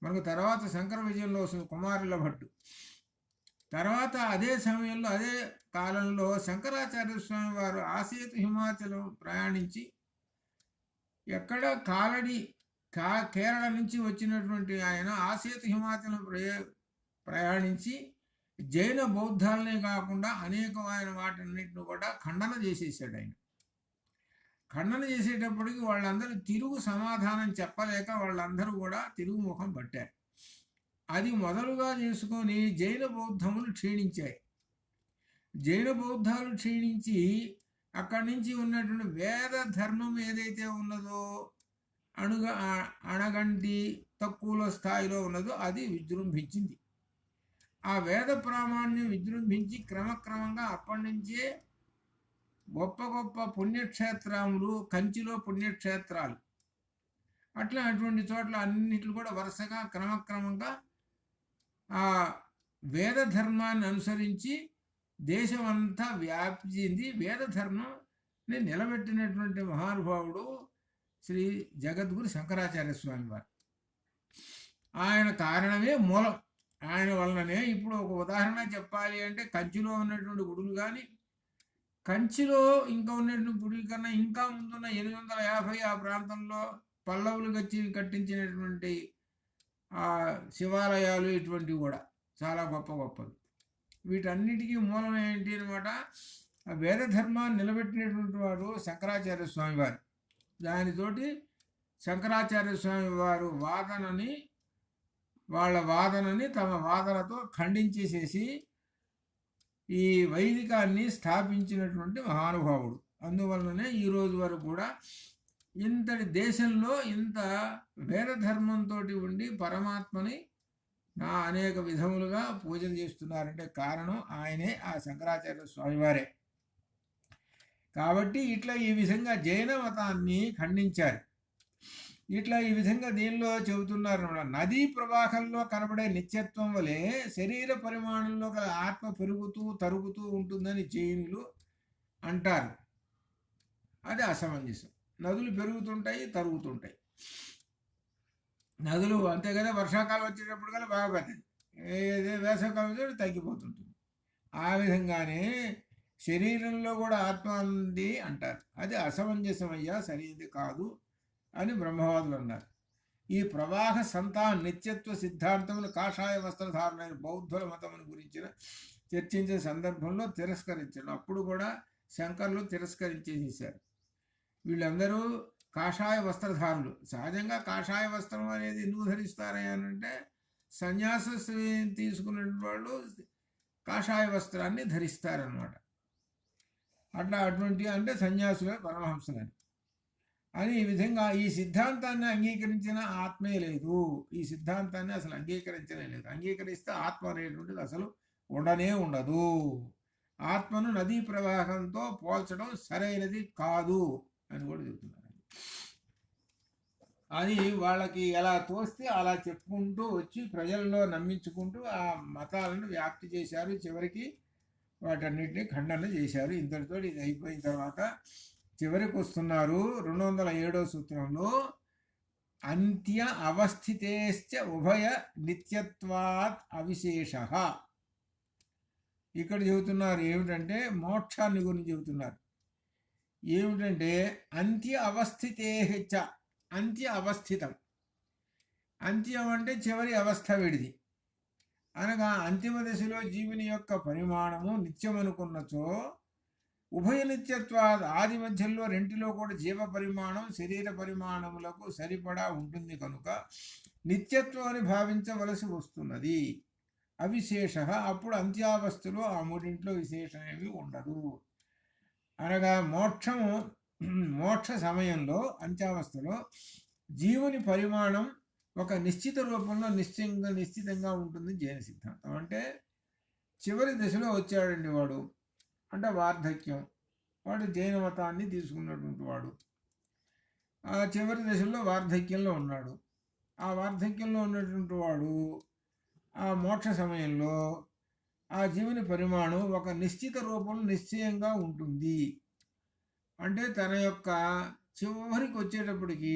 మనకు తర్వాత శంకర విజయంలో వస్తుంది కుమారుల భట్టు. తర్వాత అదే సమయంలో అదే కాలంలో శంకరాచార్య స్వామి వారు ఆసేతు హిమాచలం ప్రయాణించి ఎక్కడ కేరళ నుంచి వచ్చినటువంటి ఆయన ఆసేతు హిమాచలం ప్రయాణించి జైన బౌద్ధాలనే కాకుండా అనేకమైన వాటన్నిటిని కూడా ఖండన చేసేసాడు ఆయన. ఖండన చేసేటప్పటికి వాళ్ళందరూ తిరుగు సమాధానం చెప్పలేక వాళ్ళందరూ కూడా తిరుగు ముఖం పట్టారు. అది మొదలుగా చేసుకొని జైన బౌద్ధములు క్షీణించాయి. జైన బౌద్ధాలు క్షీణించి అక్కడి నుంచి ఉన్నటువంటి వేద ధర్మం ఏదైతే ఉన్నదో అణగంటి తక్కువ స్థాయిలో ఉన్నదో అది విజృంభించింది. ఆ వేద ప్రామాణ్యం విజృంభించి క్రమక్రమంగా అప్పటి నుంచే గొప్ప గొప్ప పుణ్యక్షేత్రములు, కంచిలో పుణ్యక్షేత్రాలు అట్లా అటువంటి చోట్ల అన్నిట్లు కూడా వరుసగా క్రమక్రమంగా ఆ వేద ధర్మాన్ని అనుసరించి దేశమంతా వ్యాపించింది. వేద ధర్మాన్ని నిలబెట్టినటువంటి మహానుభావుడు శ్రీ జగద్గురు శంకరాచార్య స్వామి వారు. ఆయన కారణమే మూలం. ఆయన వలననే ఇప్పుడు ఒక ఉదాహరణ చెప్పాలి అంటే కంచిలో ఉన్నటువంటి గుడులు కానీ కంచిలో ఇంకా ఉన్నటువంటి గుడి కన్నా ఇంకా ముందున్న 850 ఆ ప్రాంతంలో పల్లవులు కట్టించినటువంటి ఆ శివాలయాలు ఇటువంటివి కూడా చాలా గొప్ప గొప్పవి. వీటన్నిటికీ మూలం ఏంటి అనమాట, వేద ధర్మాన్ని నిలబెట్టినటువంటి వారు శంకరాచార్య స్వామి వారు. దానితోటి శంకరాచార్య స్వామి వారు వాళ్ళ వాదనని తమ వాదనతో ఖండించేసేసి ఈ వైదికాన్ని స్థాపించినటువంటి మహానుభావుడు. అందువలననే ఈ రోజు వరకు కూడా ఇంతటి దేశంలో ఇంత వేద ధర్మంతో ఉండి పరమాత్మని అనేక విధములుగా పూజలు చేస్తున్నారంటే కారణం ఆయనే, ఆ శంకరాచార్య స్వామివారే. కాబట్టి ఇట్లా ఈ విధంగా జైన మతాన్ని ఖండించారు. ఇట్లా ఈ విధంగా దీనిలో చెబుతున్నారు. నదీ ప్రవాహంలో కనబడే నిత్యత్వం వలె శరీర పరిమాణంలో గల ఆత్మ పెరుగుతూ తరుగుతూ ఉంటుందని జైనులు అంటారు. అది అసమంజసం. నదులు పెరుగుతుంటాయి, తరుగుతుంటాయి. నదులు అంతే కదా, వర్షాకాలం వచ్చేటప్పుడు కల్లా బాగా పెద్దది, వేసవకాలం వచ్చేటప్పుడు తగ్గిపోతుంటుంది. ఆ విధంగానే శరీరంలో కూడా ఆత్మ ఉంది అంటారు. అది అసమంజసమయ్యా, సరైనది కాదు అని బ్రహ్మవాదులు అన్నారు. ఈ ప్రవాహ నిత్యత్వ సిద్ధాంతములు కాషాయ వస్త్రధారులైన బౌద్ధుల మతమును గురించిన చర్చించే సందర్భంలో తిరస్కరించడం. అప్పుడు కూడా శంకర్లు తిరస్కరించేసేసారు. వీళ్ళందరూ కాషాయ వస్త్రధారులు. సహజంగా కాషాయ వస్త్రం అనేది ఎందుకు ధరిస్తారనంటే సన్యాసం తీసుకునే వాళ్ళు కాషాయ వస్త్రాన్ని ధరిస్తారనమాట. అటువంటి అంటే సన్యాసులే పరమహంసలని అని. ఈ విధంగా ఈ సిద్ధాంతాన్ని అంగీకరించిన ఆత్మే లేదు. ఈ సిద్ధాంతాన్ని అసలు అంగీకరించనే లేదు. అంగీకరిస్తే ఆత్మ అనేటువంటిది అసలు ఉండనే ఉండదు. ఆత్మను నదీ ప్రవాహంతో పోల్చడం సరైనది కాదు అని కూడా చెబుతున్నారు. అది వాళ్ళకి ఎలా తోస్తే అలా చెప్పుకుంటూ వచ్చి ప్రజల్లో నమ్మించుకుంటూ ఆ మతాలను వ్యాప్తి చేశారు. చివరికి వాటన్నిటిని ఖండన చేశారు. ఇంతటితో ఇది అయిపోయిన తర్వాత చివరికి వస్తున్నారు 207వ సూత్రంలో, అంత్య అవస్థితేశ్చ ఉభయ నిత్యత్వాత్ అవిశేష. ఇక్కడ చెబుతున్నారు ఏమిటంటే మోక్షాన్ని గురించి చెబుతున్నారు. ఏమిటంటే అంత్య అవస్థితేహ, అంత్య అవస్థితం. అంత్యం అంటే చివరి అవస్థ విడిది అనగా అంతిమ దశలో జీవుని యొక్క పరిమాణము నిత్యమనుకున్నచో ఉభయ నిత్యత్వాద్ ఆది మధ్యంలో రెంటిలో కూడా జీవ పరిమాణం శరీర పరిమాణములకు సరిపడా ఉంటుంది కనుక నిత్యత్వం అని భావించవలసి వస్తున్నది. అవిశేష, అప్పుడు అంత్యావస్థలో ఆ మూడింట్లో విశేషమేమి ఉండదు. అనగా మోక్ష సమయంలో అంత్యావస్థలో జీవుని పరిమాణం ఒక నిశ్చిత రూపంలో నిశ్చితంగా ఉంటుంది జైన సిద్ధాంతం. అంటే చివరి దశలో వచ్చాడండి వాడు, అంటే వార్ధక్యం, వాడు జైన మతాన్ని తీసుకున్నటువంటి వాడు. ఆ చివరి దశలో వార్ధక్యంలో ఉన్నాడు. ఆ వార్ధక్యంలో ఉన్నటువంటి వాడు ఆ మోక్ష సమయంలో ఆ జీవుని పరిమాణం ఒక నిశ్చిత రూపంలో నిశ్చయంగా ఉంటుంది. అంటే తన యొక్క చివరికి వచ్చేటప్పటికి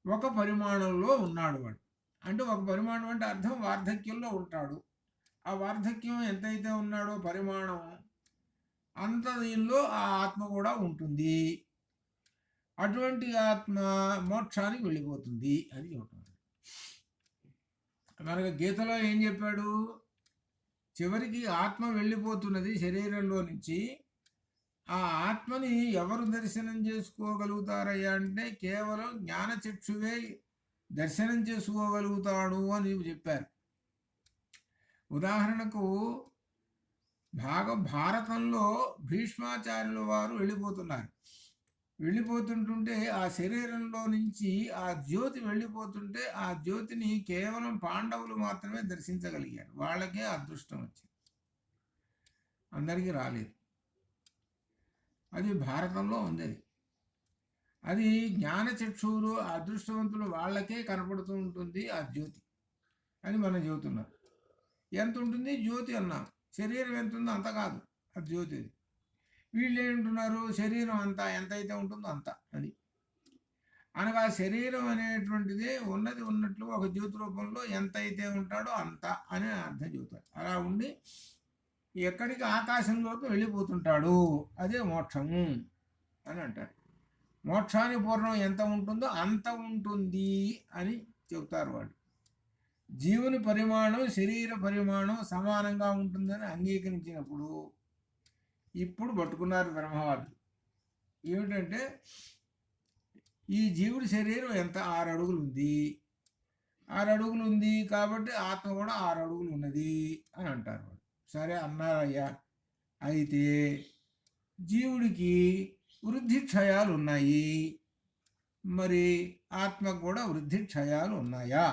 ఒక పరిమాణంలో ఉన్నాడు వాడు. అంటే ఒక పరిమాణం అంటే అర్థం వార్ధక్యంలో ఉంటాడు. ఆ వార్ధక్యం ఎంతైతే ఉన్నాడో పరిమాణం అంత దీనిలో ఆ ఆత్మ కూడా ఉంటుంది. అటువంటి ఆత్మ మోక్షానికి వెళ్ళిపోతుంది అని చెప్తున్నాడు. మనకు గీతలో ఏం చెప్పాడు? చివరికి ఆత్మ వెళ్ళిపోతున్నది శరీరంలో నుంచి. ఆ ఆత్మని ఎవరు దర్శనం చేసుకోగలుగుతారయ్యా అంటే కేవలం జ్ఞానచక్షువే దర్శనం చేసుకోగలుగుతాడు అని చెప్పారు. ఉదాహరణకు భారతంలో భీష్మాచార్యుల వారు వెళ్ళిపోతుంటుంటే ఆ శరీరంలో నుంచి ఆ జ్యోతి వెళ్ళిపోతుంటే ఆ జ్యోతిని కేవలం పాండవులు మాత్రమే దర్శించగలిగారు. వాళ్ళకే అదృష్టం వచ్చింది, అందరికీ రాలేదు. అది భారతంలో ఉంది. అది జ్ఞానచక్షువులు అదృష్టవంతులు వాళ్ళకే కనపడుతూ ఉంటుంది ఆ జ్యోతి అని మనం చెబుతున్నాం. ఎంత ఉంటుంది జ్యోతి అన్నాం, శరీరం ఎంత ఉందో అంత కాదు ఆ జ్యోతి. వీళ్ళు ఏంటున్నారు, శరీరం అంతా ఎంతైతే ఉంటుందో అంత అది. అనగా శరీరం అనేటువంటిది ఉన్నట్లు ఒక జ్యోతి రూపంలో ఎంతైతే ఉంటాడో అంత అనే అర్థం చెబుతారు. అలా ఉండి ఎక్కడికి ఆకాశంలోకి వెళ్ళిపోతుంటాడు. అదే మోక్షము అని అంటారు. మోక్షానికి పూర్ణం ఎంత ఉంటుందో అంత ఉంటుంది అని చెబుతారు వాళ్ళు. జీవుని పరిమాణం శరీర పరిమాణం సమానంగా ఉంటుందని అంగీకరించినప్పుడు ఇప్పుడు పట్టుకున్నారు బ్రహ్మవాదులు. ఏమిటంటే ఈ జీవుడి శరీరం ఎంత 6 అడుగులు ఉంది, 6 అడుగులు ఉంది కాబట్టి ఆత్మ కూడా 6 అడుగులు ఉన్నది అని అంటారు వాళ్ళు. సరే అన్నారయ్యా, అయితే జీవుడికి వృద్ధి క్షయాలు ఉన్నాయి, మరి ఆత్మకు కూడా వృద్ధి క్షయాలు ఉన్నాయా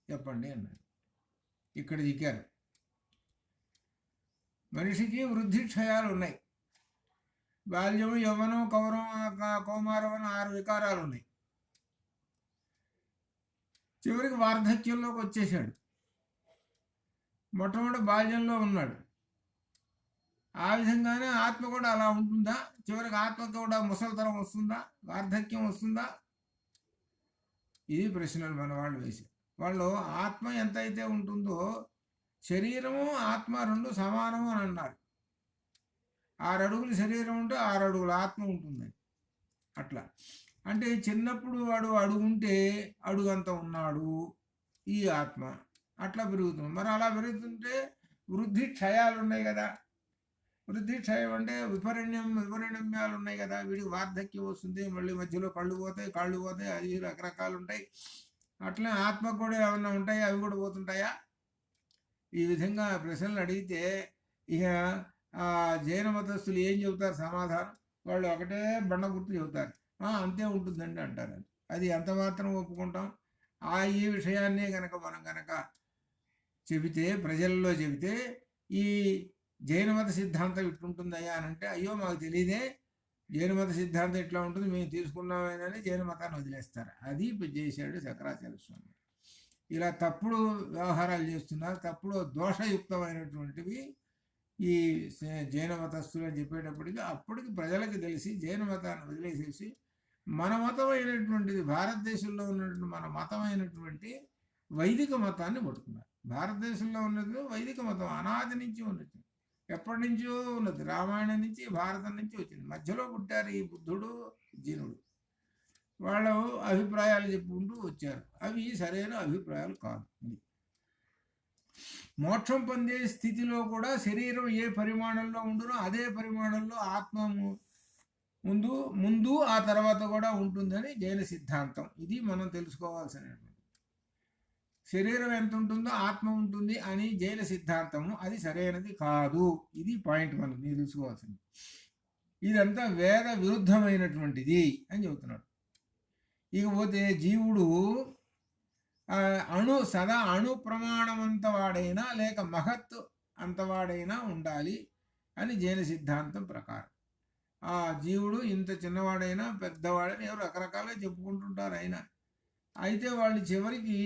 చెప్పండి అన్నాడు. ఇక్కడ దిక్కారు. మనిషికి వృద్ధి క్షయాలు ఉన్నాయి. బాల్యం, యవ్వనం, కౌమారం అని 6 వికారాలు ఉన్నాయి. చివరికి వార్ధక్యంలోకి వచ్చేసాడు. మొట్టమొదటి బాల్యంలో ఉన్నాడు. ఆ విధంగానే ఆత్మ కూడా అలా ఉంటుందా? చివరికి ఆత్మకు కూడా ముసలితనం వస్తుందా? వార్ధక్యం వస్తుందా? ఇది ప్రశ్నలు మన వాళ్ళు వేశారు. వాళ్ళు ఆత్మ ఎంతైతే ఉంటుందో శరీరము ఆత్మ 2 సమానము అని అన్నారు. 6 అడుగులు శరీరం ఉంటే 6 అడుగుల ఆత్మ ఉంటుందని. అట్లా అంటే చిన్నప్పుడు వాడు అడుగుంటే అడుగంత ఉన్నాడు ఈ ఆత్మ, అట్లా పెరుగుతుంది. మరి అలా పెరుగుతుంటే వృద్ధి క్షయాలు ఉన్నాయి కదా. వృద్ధి క్షయం అంటే విపరిణమ్యాలు ఉన్నాయి కదా. వీడికి వార్ధక్యం వస్తుంది, మళ్ళీ మధ్యలో కాళ్ళు పోతాయి, అది రకరకాలు ఉంటాయి. అట్లా ఆత్మ కూడా ఏమన్నా ఉంటాయా? అవి కూడా పోతుంటాయా? ఈ విధంగా ప్రశ్నలు అడిగితే ఇక జైన మతస్థులు ఏం చెబుతారు సమాధానం? వాళ్ళు ఒకటే బండ గుర్తు చెబుతారు, అంతే ఉంటుందండి అంటారు. అది ఎంత మాత్రం ఒప్పుకుంటాం? ఈ విషయాన్నే మనం కనుక ప్రజల్లో చెబితే ఈ జైన మత సిద్ధాంతం ఇట్లుంటుందయ్యా అని అంటే, అయ్యో మాకు తెలియదే, జైన మత సిద్ధాంతం ఇట్లా ఉంటుంది, మేము తీసుకున్నామేనని జైన మతాన్ని వదిలేస్తారు. అది చేశాడు శంకరాచార్య స్వామి. ఇలా తప్పుడు వ్యవహారాలు చేస్తున్నారు. తప్పుడు దోషయుక్తమైనటువంటివి ఈ జైన మతస్థులు అని చెప్పేటప్పటికి అప్పటికి ప్రజలకు తెలిసి జైన మతాన్ని వదిలేసేసి మన మతమైనటువంటిది, భారతదేశంలో ఉన్నటువంటి మన మతమైనటువంటి వైదిక మతాన్ని పట్టుకున్నారు. భారతదేశంలో ఉన్నది వైదిక మతం అనాది నుంచి ఉన్నది, ఎప్పటి నుంచో ఉన్నది. రామాయణం నుంచి, భారతం నుంచి వచ్చింది. మధ్యలో పుట్టారు ఈ బుద్ధుడు, జీనుడు. వాళ్ళ అభిప్రాయాలు చెప్పుకుంటూ వచ్చారు. అవి సరైన అభిప్రాయాలు కాదు. మోక్షం పొందే స్థితిలో కూడా శరీరం ఏ పరిమాణంలో ఉండునో అదే పరిమాణంలో ఆత్మ ముందు ఆ తర్వాత కూడా ఉంటుందని జైన సిద్ధాంతం. ఇది మనం తెలుసుకోవాల్సినటువంటి. శరీరం ఎంత ఉంటుందో ఆత్మ ఉంటుంది అని జైన సిద్ధాంతము, అది సరైనది కాదు. ఇది పాయింట్ మనం తెలుసుకోవాల్సింది. ఇదంతా వేద విరుద్ధమైనటువంటిది అని చెబుతున్నాడు. ఇకపోతే జీవుడు సదా అణు ప్రమాణం అంతవాడైనా లేక మహత్ అంతవాడైనా ఉండాలి అని జైన సిద్ధాంతం ప్రకారం. ఆ జీవుడు ఇంత చిన్నవాడైనా పెద్దవాడని ఎవరు రకరకాలుగా చెప్పుకుంటుంటారు. అయితే వాళ్ళు చివరికి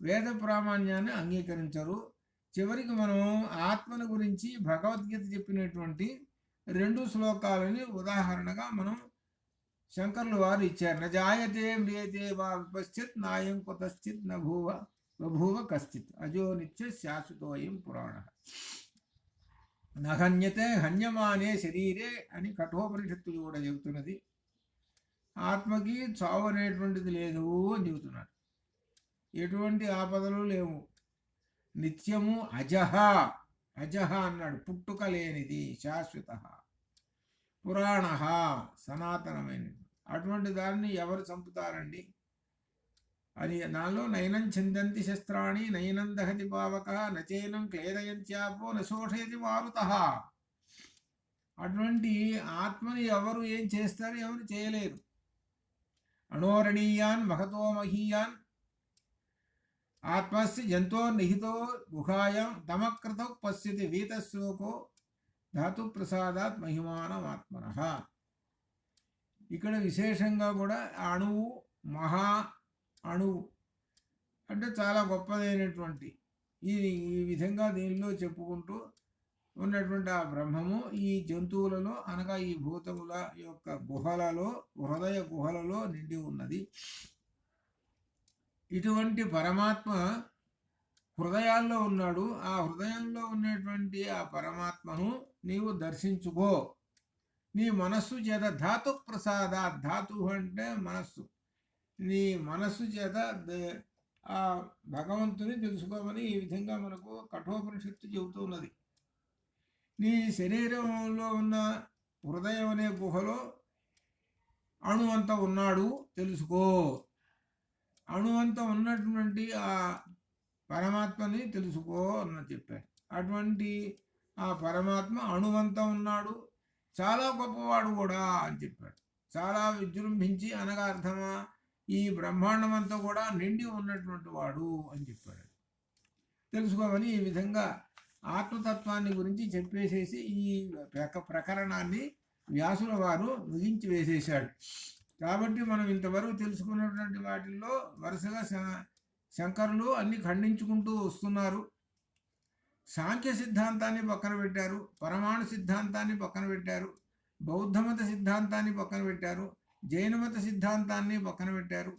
వేద ప్రామాణ్యాన్ని అంగీకరించరు. చివరికి మనం ఆత్మను గురించి భగవద్గీత చెప్పినటువంటి 2 శ్లోకాలని ఉదాహరణగా మనం శంకర్లు వారు ఇచ్చారు. నజాయతే మ్రియతే వా విపశ్చిత్ నాయం కుతశ్చిత్ బభూవ కశ్చిత్ అజో నిత్య శాశ్వతోయం పురాణ నహన్యతే హన్యమానే శరీరే అని కఠోపనిషత్తులు కూడా చెబుతున్నది. ఆత్మకి చావు అనేటువంటిది లేదు అని చెబుతున్నారు. ఎటువంటి ఆపదలు లేవు. నిత్యము అజహ అన్నాడు, పుట్టుక లేనిది, శాశ్వత. పురాణ సనాతనమైనది. అటువంటి దాన్ని ఎవరు చంపుతారండి అని. నాలో నయనం చిందంతి శస్త్రాణి నయనం దహతి పావక నచైనం క్లేదయంత్యాపో నశోషయతి మారుత. అటువంటి ఆత్మని ఎవరు ఏం చేస్తారు? ఎవరు చేయలేరు. అణోరణీయాన్ మహతో మహీయాన్ ఆత్మస్య జంతో నిహితో గుహాయాం తమకృత పశ్యతి వీతశ్లోకో ధాతు ప్రసాదాత్ మహిమానం ఆత్మనః. ఇక్కడ విశేషంగా కూడా అణువు, మహా అణువు అంటే చాలా గొప్పదైనటువంటి ఈ విధంగా దీనిలో చెప్పుకుంటూ ఉన్నటువంటి ఆ బ్రహ్మము ఈ జంతువులలో అనగా ఈ భూతముల యొక్క గుహలలో, హృదయ గుహలలో నిండి ఉన్నది. ఇటువంటి పరమాత్మ హృదయాల్లో ఉన్నాడు. ఆ హృదయంలో ఉన్నటువంటి ఆ పరమాత్మను నీవు దర్శించుకో. నీ మనస్సు చేత ధాతు ప్రసాద, ధాతు అంటే మనస్సు, నీ మనస్సు చేత ఆ భగవంతుని తెలుసుకోమని ఈ విధంగా మనకు కఠోపనిషత్తు చెబుతూ ఉన్నది. నీ శరీరంలో ఉన్న హృదయం అనే గుహలో అణువంత ఉన్నాడు తెలుసుకో. అణువంత ఉన్నటువంటి ఆ పరమాత్మని తెలుసుకో అని చెప్పాడు. అటువంటి ఆ పరమాత్మ అణువంత ఉన్నాడు, చాలా గొప్పవాడు కూడా అని చెప్పాడు. చాలా విజృంభించి అనగా అర్థమా, ఈ బ్రహ్మాండం అంతా కూడా నిండి ఉన్నటువంటి వాడు అని చెప్పాడు. తెలుసుకోమని ఈ విధంగా ఆత్మతత్వాన్ని గురించి చెప్పేసేసి ఈ ప్రకరణాన్ని వ్యాసుల వారు ముగించి వేసేశాడు. కాబట్టి మనం ఇంతవరకు తెలుసుకున్నటువంటి వాటిల్లో వరుసగా శంకరులు అన్ని ఖండించుకుంటూ వస్తున్నారు. సాంఖ్య సిద్ధాంతాన్ని పక్కన పెట్టారు, పరమాణు సిద్ధాంతాన్ని పక్కన పెట్టారు, బౌద్ధమత సిద్ధాంతాన్ని పక్కన పెట్టారు, జైనమత సిద్ధాంతాన్ని పక్కన పెట్టారు.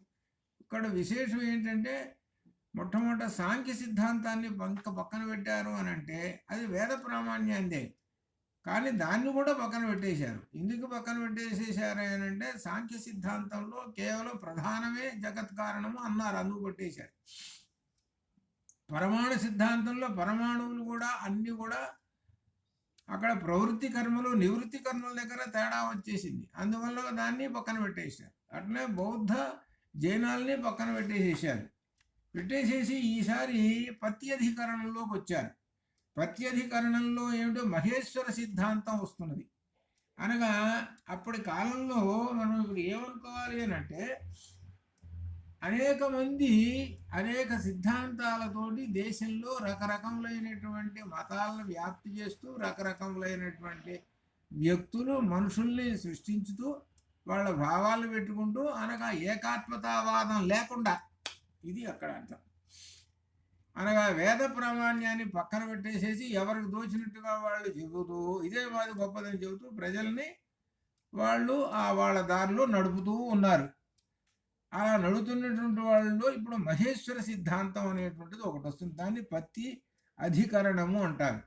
ఇక్కడ విశేషం ఏంటంటే మొట్టమొదట సాంఖ్య సిద్ధాంతాన్ని పక్కన పెట్టారు అని అంటే అది వేద ప్రామాణ్యందే. కానీ దాన్ని కూడా పక్కన పెట్టేశారు. ఎందుకు పక్కన పెట్టేసేసారు అని అంటే సాంఖ్య సిద్ధాంతంలో కేవలం ప్రధానమే జగత్ కారణము అన్నారు, అందుకు పెట్టేశారు. పరమాణు సిద్ధాంతంలో పరమాణువులు కూడా అన్నీ కూడా అక్కడ ప్రవృత్తి కర్మలు నివృత్తి కర్మల దగ్గర తేడా వచ్చేసింది, అందువల్ల దాన్ని పక్కన పెట్టేశారు. అట్లే బౌద్ధ జైనాల్ని పక్కన పెట్టేసేసి ఈసారి పత్యధికరణంలోకి వచ్చారు. పత్యధికరణంలో ఏమిటో మహేశ్వర సిద్ధాంతం వస్తున్నది. అనగా అప్పటి కాలంలో మనం ఇప్పుడు ఏమనుకోవాలి అని అంటే అనేక మంది అనేక సిద్ధాంతాలతోటి దేశంలో రకరకములైనటువంటి మతాలను వ్యాప్తి చేస్తూ రకరకములైనటువంటి వ్యక్తులు మనుషుల్ని సృష్టించుతూ వాళ్ళ భావాలు పెట్టుకుంటూ అనగా ఏకాత్మతావాదం లేకుండా, ఇది అక్కడ అర్థం. అనగా వేద ప్రామాణ్యాన్ని పక్కన పెట్టేసేసి ఎవరికి దోచినట్టుగా వాళ్ళు చెబుతూ ఇదే మాది గొప్పదని చెబుతూ ప్రజల్ని వాళ్ళు వాళ్ళ దారిలో నడుపుతూ ఉన్నారు. అలా నడుతున్నటువంటి వాళ్ళు ఇప్పుడు మహేశ్వర సిద్ధాంతం అనేటువంటిది ఒకటి వస్తుంది. దాన్ని పత్తి అధికరణము అంటారు.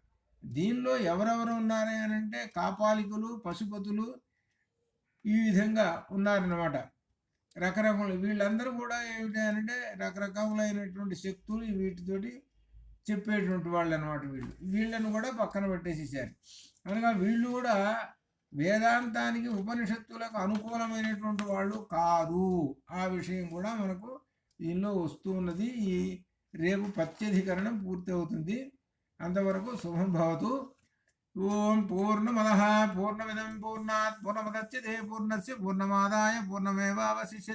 దీనిలో ఎవరెవరు ఉన్నారే అని అంటే కాపాలికులు, పశుపతులు ఈ విధంగా ఉన్నారన్నమాట. రకరకాల వీళ్ళందరూ కూడా ఏమిటి అంటే రకరకాలైనటువంటి శక్తులు వీటితోటి చెప్పేటువంటి వాళ్ళు అనమాట. వీళ్ళను కూడా పక్కన పెట్టేసేసారు. అనగా వీళ్ళు కూడా వేదాంతానికి ఉపనిషత్తులకు అనుకూలమైనటువంటి వాళ్ళు కాదు. ఆ విషయం కూడా మనకు దీనిలో వస్తూ ఉన్నది. ఈ రేపు పత్యధికరణం పూర్తి అవుతుంది. అంతవరకు శుభం భవతు. ఓం పూర్ణమదః పూర్ణమిదం పూర్ణాత్ పూర్ణముదచ్యతే పూర్ణస్య పూర్ణమాదాయ పూర్ణమేవావశిష్యతే.